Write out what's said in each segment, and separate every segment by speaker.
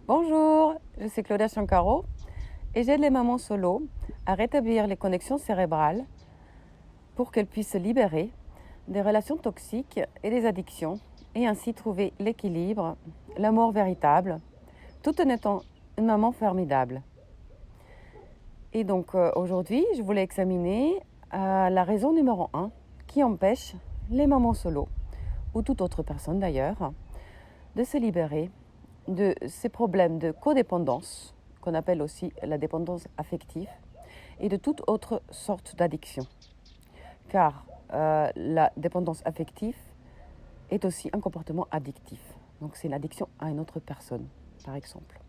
Speaker 1: Bonjour, je suis Claudia Chancaro et j'aide les mamans solo à rétablir les connexions cérébrales pour qu'elles puissent se libérer des relations toxiques et des addictions et ainsi trouver l'équilibre, l'amour véritable, tout en étant une maman formidable. Et donc aujourd'hui, je voulais examiner la raison numéro 1 qui empêche les mamans solo, ou toute autre personne d'ailleurs, de se libérer de ces problèmes de codépendance, qu'on appelle aussi la dépendance affective, et de toute autre sorte d'addiction. Car la dépendance affective est aussi un comportement addictif. Donc c'est l'addiction à une autre personne, par exemple.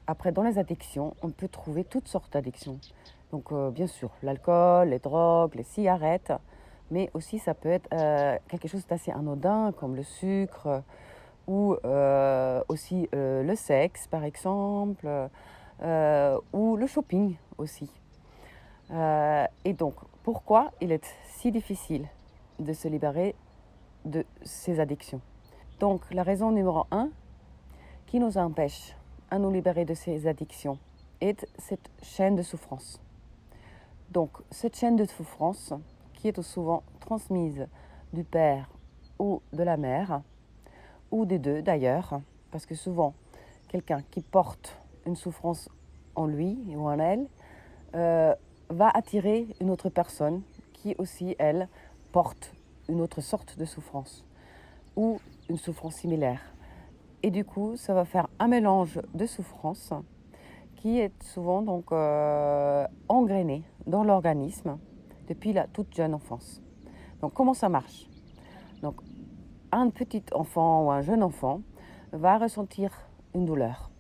Speaker 1: Après, dans les addictions, on peut trouver toutes sortes d'addictions. Donc bien sûr, l'alcool, les drogues, les cigarettes, mais aussi ça peut être quelque chose d'assez anodin, comme le sucre, ou aussi le sexe, par exemple, ou le shopping aussi. Et donc, pourquoi il est si difficile de se libérer de ces addictions? Donc, la raison numéro 1 qui nous empêche à nous libérer de ces addictions est cette chaîne de souffrance. Donc, cette chaîne de souffrance qui est souvent transmise du père ou de la mère, ou des deux d'ailleurs, parce que souvent, quelqu'un qui porte une souffrance en lui ou en elle va attirer une autre personne qui aussi, elle, porte une autre sorte de souffrance ou une souffrance similaire. Et du coup, ça va faire un mélange de souffrances qui est souvent donc engrainé dans l'organisme depuis la toute jeune enfance. Donc comment ça marche? Donc un petit enfant ou un jeune enfant va ressentir une douleur.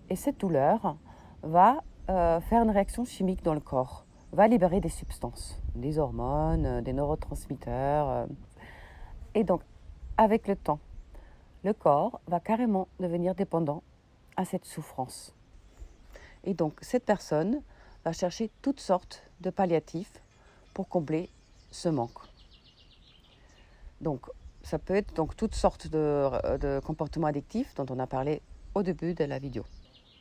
Speaker 1: Et cette douleur va faire une réaction chimique dans le corps, va libérer des substances, des hormones, des neurotransmetteurs. Et donc, avec le temps, le corps va carrément devenir dépendant à cette souffrance. Et donc, cette personne va chercher toutes sortes de palliatifs pour combler ce manque. Donc, ça peut être donc toutes sortes de comportements addictifs dont on a parlé au début de la vidéo.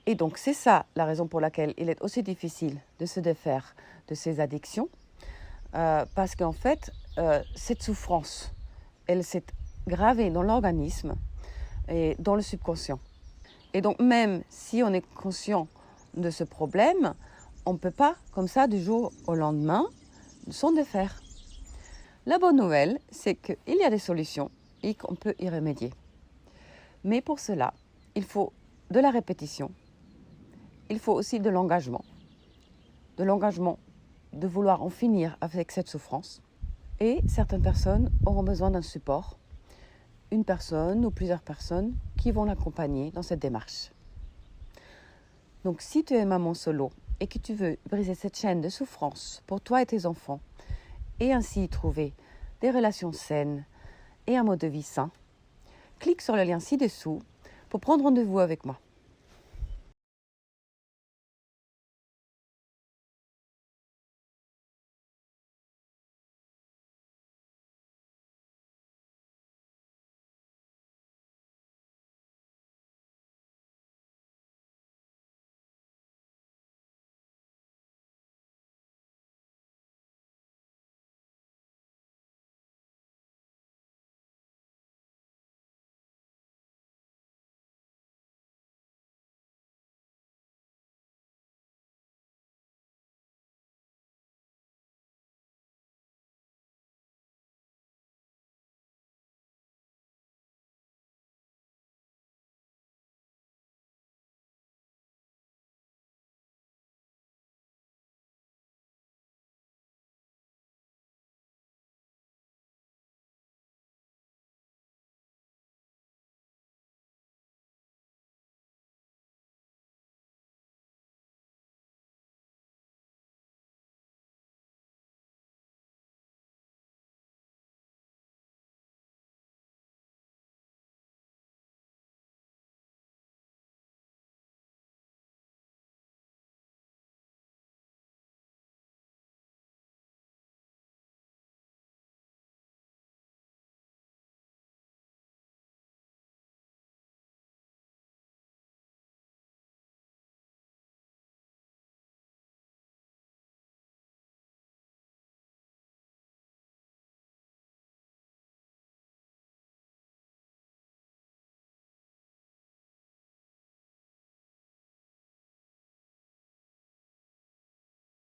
Speaker 1: Et donc, c'est ça la raison pour laquelle il est aussi difficile de se défaire de ces addictions, parce qu'en fait, cette souffrance, elle s'est gravée dans l'organisme et dans le subconscient. Et donc, même si on est conscient de ce problème, on ne peut pas, comme ça, du jour au lendemain, s'en défaire. La bonne nouvelle, c'est qu'il y a des solutions et qu'on peut y remédier. Mais pour cela, il faut de la répétition. Il faut aussi de l'engagement de vouloir en finir avec cette souffrance. Et certaines personnes auront besoin d'un support, une personne ou plusieurs personnes qui vont l'accompagner dans cette démarche. Donc si tu es maman solo et que tu veux briser cette chaîne de souffrance pour toi et tes enfants, et ainsi trouver des relations saines et un mode de vie sain, clique sur le lien ci-dessous pour prendre rendez-vous avec moi.